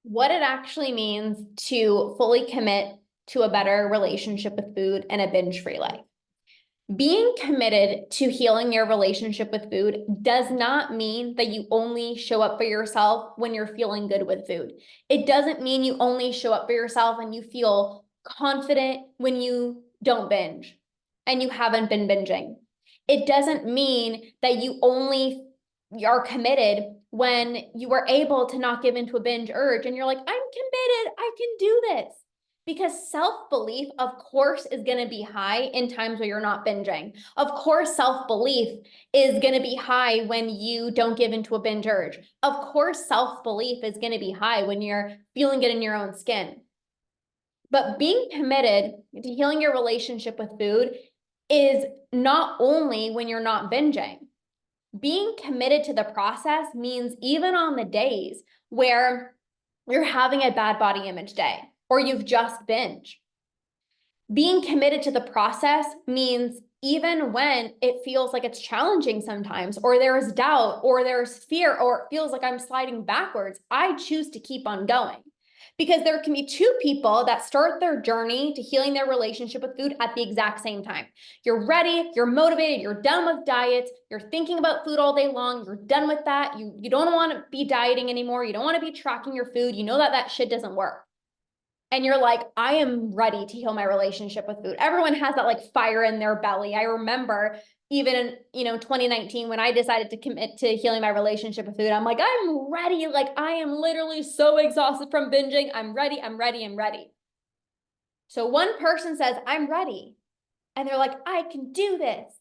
what it actually means to fully commit to a better relationship with food and a binge-free life. Being committed to healing your relationship with food does not mean that you only show up for yourself when you're feeling good with food. It doesn't mean you only show up for yourself and you feel confident when you don't binge and you haven't been binging. It doesn't mean that you only are committed when you are able to not give into a binge urge and you're like, I'm committed, I can do this. Because self-belief, of course, is going to be high in times where you're not binging. Of course, self-belief is going to be high when you don't give into a binge urge. Of course, self-belief is going to be high when you're feeling good in your own skin. But being committed to healing your relationship with food is not only when you're not binging. Being committed to the process means even on the days where you're having a bad body image day or you've just binged. Being committed to the process means even when it feels like it's challenging sometimes, or there's doubt, or there's fear, or it feels like I'm sliding backwards, I choose to keep on going. Because there can be two people that start their journey to healing their relationship with food at the exact same time. You're ready, you're motivated, you're done with diets, you're thinking about food all day long, you're done with that, you don't want to be dieting anymore, you don't want to be tracking your food, you know that shit doesn't work. And you're like, I am ready to heal my relationship with food. Everyone has that like fire in their belly. I remember even in 2019 when I decided to commit to healing my relationship with food, I'm like, I'm ready. Like I am literally so exhausted from binging. I'm ready, I'm ready, I'm ready. So one person says, I'm ready. And they're like, I can do this.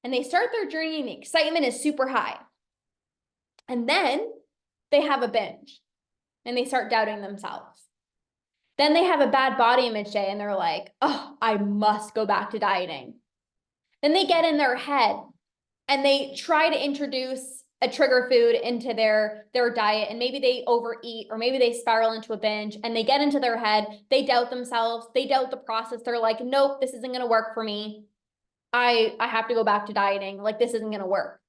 And they start their journey and the excitement is super high. And then they have a binge and they start doubting themselves. Then they have a bad body image day and they're like, oh, I must go back to dieting. Then they get in their head and they try to introduce a trigger food into their diet, and maybe they overeat or maybe they spiral into a binge and they get into their head, they doubt themselves, they doubt the process. They're like, nope, this isn't going to work for me. I have to go back to dieting. Like this isn't going to work.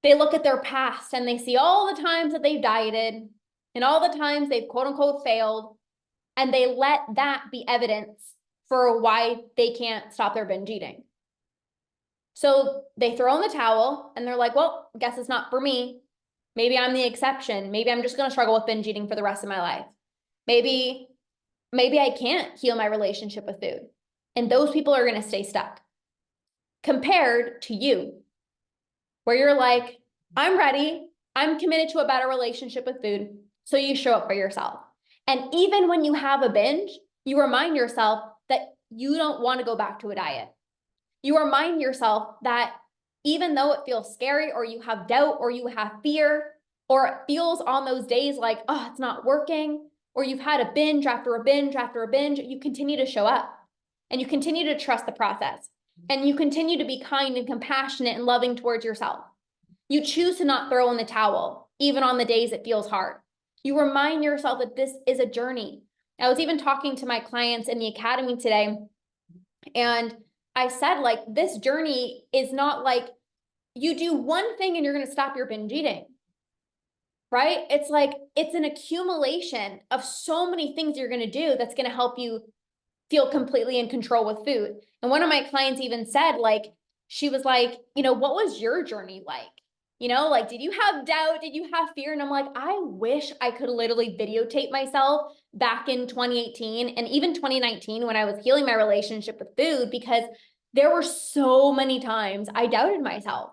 They look at their past and they see all the times that they've dieted and all the times they've quote unquote failed, and they let that be evidence for why they can't stop their binge eating. So they throw in the towel and they're like, well, I guess it's not for me. Maybe I'm the exception. Maybe I'm just going to struggle with binge eating for the rest of my life. Maybe I can't heal my relationship with food. And those people are going to stay stuck. Compared to you, where you're like, I'm ready. I'm committed to a better relationship with food. So you show up for yourself. And even when you have a binge, you remind yourself that you don't want to go back to a diet. You remind yourself that even though it feels scary or you have doubt or you have fear, or it feels on those days like, oh, it's not working, or you've had a binge after a binge after a binge, you continue to show up and you continue to trust the process and you continue to be kind and compassionate and loving towards yourself. You choose to not throw in the towel, even on the days it feels hard. You remind yourself that this is a journey. I was even talking to my clients in the academy today, and I said, like, this journey is not like you do one thing and you're going to stop your binge eating, right? It's like, it's an accumulation of so many things you're going to do that's going to help you feel completely in control with food. And one of my clients even said, like, she was like, what was your journey like? Like, did you have doubt? Did you have fear? And I'm like, I wish I could literally videotape myself back in 2018 and even 2019 when I was healing my relationship with food, because there were so many times I doubted myself.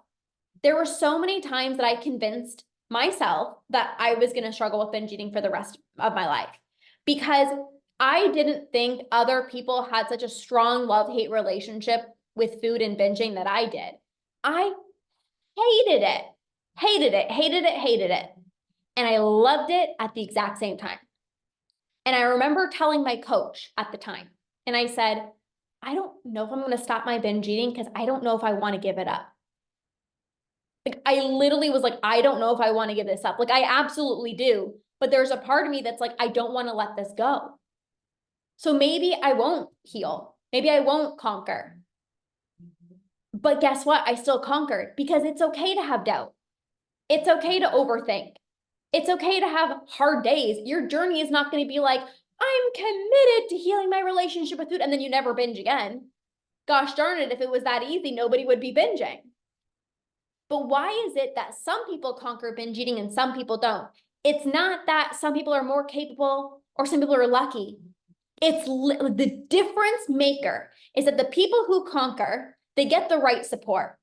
There were so many times that I convinced myself that I was going to struggle with binge eating for the rest of my life because I didn't think other people had such a strong love-hate relationship with food and binging that I did. I hated it. Hated it, hated it, hated it. And I loved it at the exact same time. And I remember telling my coach at the time, and I said, I don't know if I'm going to stop my binge eating because I don't know if I want to give it up. Like, I literally was like, I don't know if I want to give this up. Like, I absolutely do. But there's a part of me that's like, I don't want to let this go. So maybe I won't heal. Maybe I won't conquer. But guess what? I still conquered because it's okay to have doubt. It's okay to overthink. It's okay to have hard days. Your journey is not going to be like, I'm committed to healing my relationship with food, and then you never binge again. Gosh darn it, if it was that easy, nobody would be binging. But why is it that some people conquer binge eating and some people don't? It's not that some people are more capable or some people are lucky. It's the difference maker is that the people who conquer, they get the right support.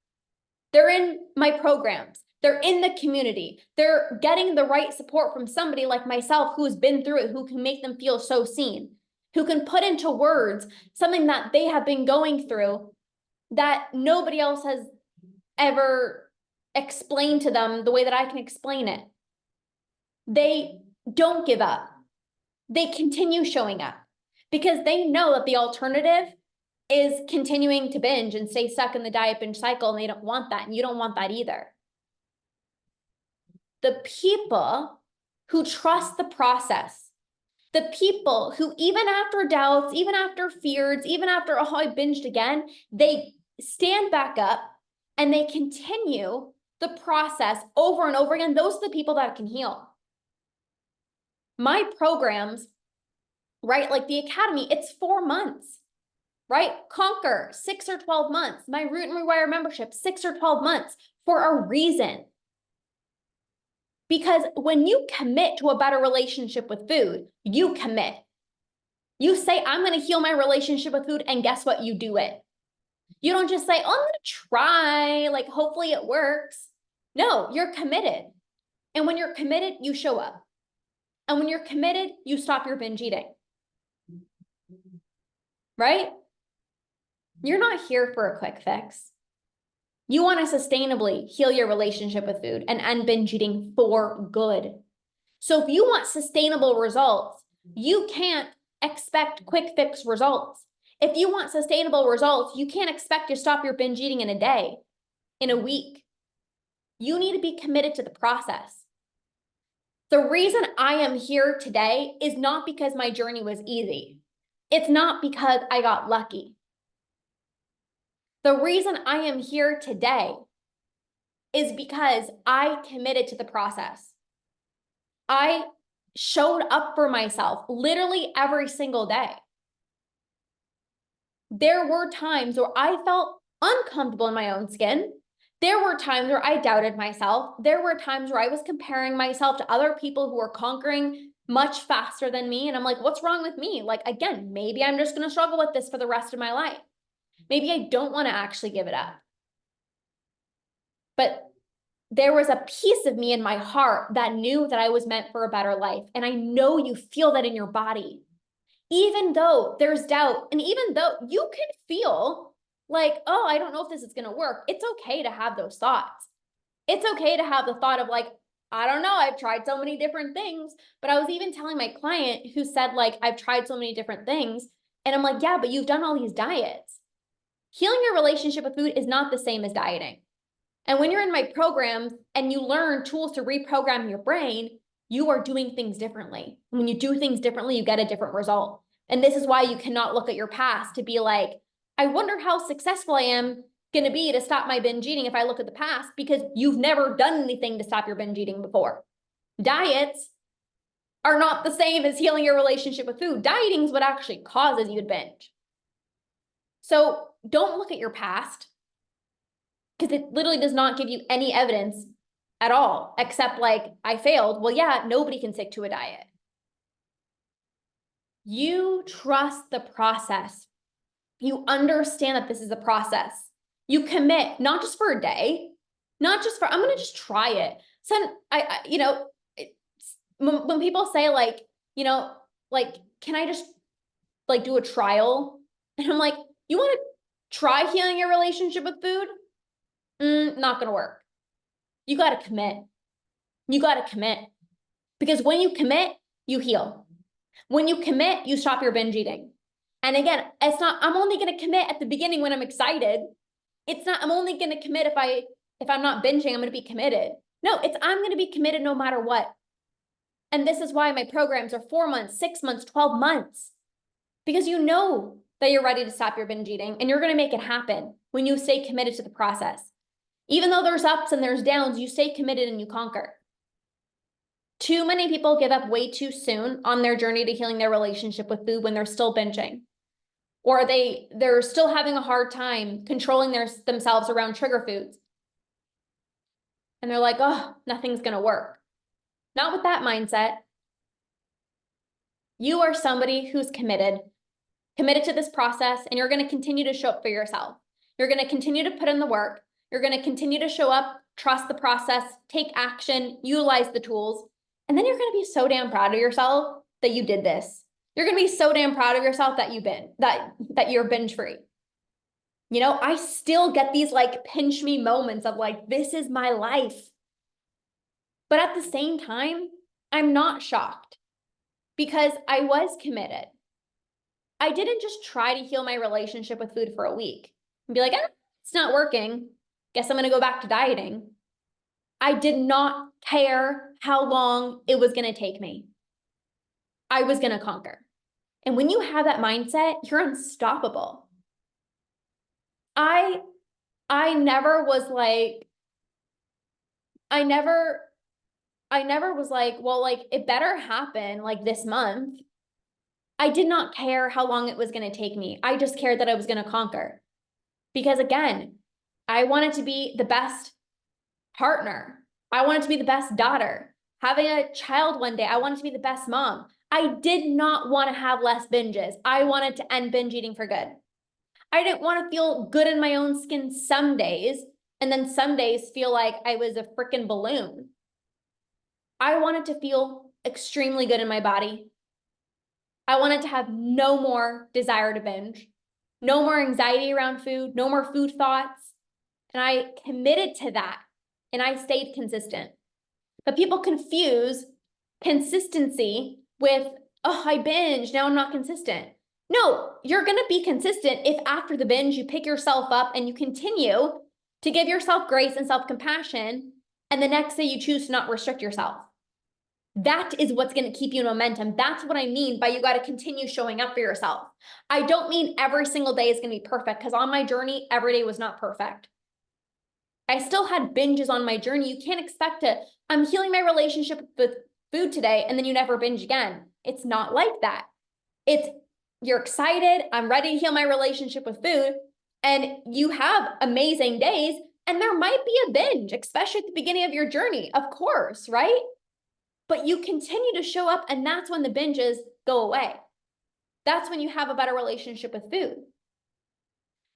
They're in my programs. They're in the community. They're getting the right support from somebody like myself who's been through it, who can make them feel so seen, who can put into words something that they have been going through that nobody else has ever explained to them the way that I can explain it. They don't give up. They continue showing up because they know that the alternative is continuing to binge and stay stuck in the diet binge cycle, and they don't want that, and you don't want that either. The people who trust the process, the people who even after doubts, even after fears, even after, oh, I binged again, they stand back up and they continue the process over and over again. Those are the people that can heal. My programs, right, like the Academy, it's 4 months. Right? Conquer 6 or 12 months. My Root and Rewire membership, 6 or 12 months for a reason. Because when you commit to a better relationship with food, you commit. You say, I'm going to heal my relationship with food, and guess what? You do it. You don't just say, oh, I'm going to try, like, hopefully it works. No, you're committed. And when you're committed, you show up. And when you're committed, you stop your binge eating. Right? You're not here for a quick fix. You want to sustainably heal your relationship with food and end binge eating for good. So if you want sustainable results, you can't expect quick fix results. If you want sustainable results, you can't expect to stop your binge eating in a day, in a week. You need to be committed to the process. The reason I am here today is not because my journey was easy. It's not because I got lucky. The reason I am here today is because I committed to the process. I showed up for myself literally every single day. There were times where I felt uncomfortable in my own skin. There were times where I doubted myself. There were times where I was comparing myself to other people who were conquering much faster than me. And I'm like, what's wrong with me? Like, again, maybe I'm just going to struggle with this for the rest of my life. Maybe I don't want to actually give it up. But there was a piece of me in my heart that knew that I was meant for a better life. And I know you feel that in your body. Even though there's doubt, and even though you can feel like, oh, I don't know if this is going to work. It's okay to have those thoughts. It's okay to have the thought of like, I don't know, I've tried so many different things. But I was even telling my client who said like, I've tried so many different things. And I'm like, yeah, but you've done all these diets. Healing your relationship with food is not the same as dieting. And when you're in my programs and you learn tools to reprogram your brain, you are doing things differently. And when you do things differently, you get a different result. And this is why you cannot look at your past to be like, I wonder how successful I am going to be to stop my binge eating if I look at the past, because you've never done anything to stop your binge eating before. Diets are not the same as healing your relationship with food. Dieting is what actually causes you to binge. So don't look at your past, because it literally does not give you any evidence at all, except like, I failed. Well, yeah, nobody can stick to a diet. You trust the process. You understand that this is a process. You commit, not just for a day, not just for, I'm going to just try it. So when people say like, like, can I just like do a trial? And I'm like, you want to try healing your relationship with food? Not going to work. You got to commit. You got to commit. Because when you commit, you heal. When you commit, you stop your binge eating. And again, it's not, I'm only going to commit at the beginning when I'm excited. It's not, I'm only going to commit if I'm not binging, I'm going to be committed. No, it's, I'm going to be committed no matter what. And this is why my programs are 4 months, 6 months, 12 months, because you know that you're ready to stop your binge eating, and you're going to make it happen when you stay committed to the process. Even though there's ups and there's downs, you stay committed and you conquer. Too many people give up way too soon on their journey to healing their relationship with food when they're still binging. Or they're still having a hard time controlling themselves around trigger foods. And they're like, oh, nothing's gonna work. Not with that mindset. You are somebody who's committed to this process, and you're gonna continue to show up for yourself. You're gonna continue to put in the work. You're gonna continue to show up, trust the process, take action, utilize the tools. And then you're gonna be so damn proud of yourself that you did this. You're gonna be so damn proud of yourself that that you're binge free. You know, I still get these like pinch me moments of like, this is my life. But at the same time, I'm not shocked because I was committed. I didn't just try to heal my relationship with food for a week and be like, it's not working. Guess I'm gonna go back to dieting. I did not care how long it was gonna take me. I was gonna conquer. And when you have that mindset, you're unstoppable. I never was like, I never was like, well, like it better happen like this month. I did not care how long it was going to take me. I just cared that I was going to conquer. Because again, I wanted to be the best partner. I wanted to be the best daughter. Having a child one day, I wanted to be the best mom. I did not want to have less binges. I wanted to end binge eating for good. I didn't want to feel good in my own skin some days, and then some days feel like I was a freaking balloon. I wanted to feel extremely good in my body. I wanted to have no more desire to binge, no more anxiety around food, no more food thoughts. And I committed to that, and I stayed consistent. But people confuse consistency with, oh, I binge, now I'm not consistent. No, you're going to be consistent if after the binge you pick yourself up and you continue to give yourself grace and self-compassion, and the next day you choose to not restrict yourself. That is what's going to keep you in momentum. That's what I mean by you got to continue showing up for yourself. I don't mean every single day is going to be perfect, because on my journey, every day was not perfect. I still had binges on my journey. You can't expect to, I'm healing my relationship with food today, and then you never binge again. It's not like that. It's, you're excited, I'm ready to heal my relationship with food, and you have amazing days, and there might be a binge, especially at the beginning of your journey, of course, right? But you continue to show up, and that's when the binges go away. That's when you have a better relationship with food.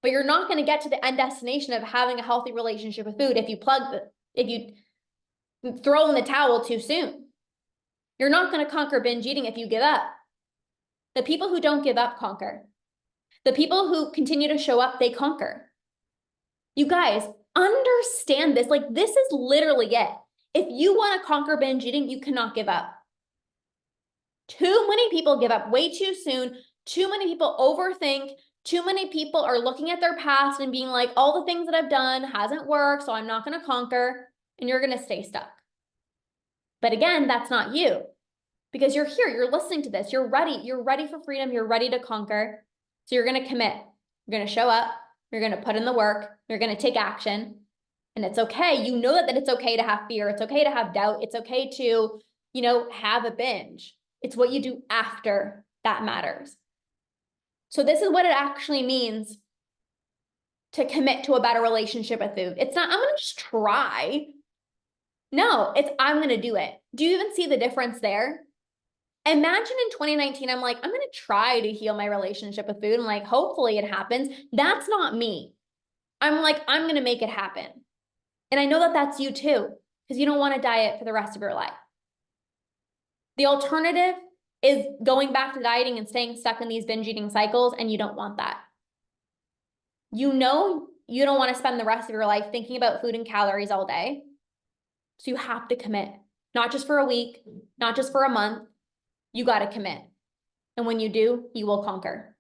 But you're not going to get to the end destination of having a healthy relationship with food if you throw in the towel too soon. You're not going to conquer binge eating if you give up. The people who don't give up conquer. The people who continue to show up, they conquer. You guys, understand this. Like, this is literally it. If you want to conquer binge eating, you cannot give up. Too many people give up way too soon. Too many people overthink. Too many people are looking at their past and being like, all the things that I've done hasn't worked, so I'm not going to conquer, and you're going to stay stuck. But again, that's not you, because you're here, you're listening to this, you're ready for freedom, you're ready to conquer. So you're going to commit, you're going to show up, you're going to put in the work, you're going to take action, and it's okay. You know that it's okay to have fear. It's okay to have doubt. It's okay to, have a binge. It's what you do after that matters. So this is what it actually means to commit to a better relationship with food. It's not, I'm going to just try. No, it's, I'm going to do it. Do you even see the difference there? Imagine in 2019, I'm like, I'm going to try to heal my relationship with food, and like, hopefully it happens. That's not me. I'm like, I'm going to make it happen. And I know that that's you too, because you don't want to diet for the rest of your life. The alternative is going back to dieting and staying stuck in these binge eating cycles, and you don't want that. You know you don't want to spend the rest of your life thinking about food and calories all day. So you have to commit, not just for a week, not just for a month. You got to commit. And when you do, you will conquer.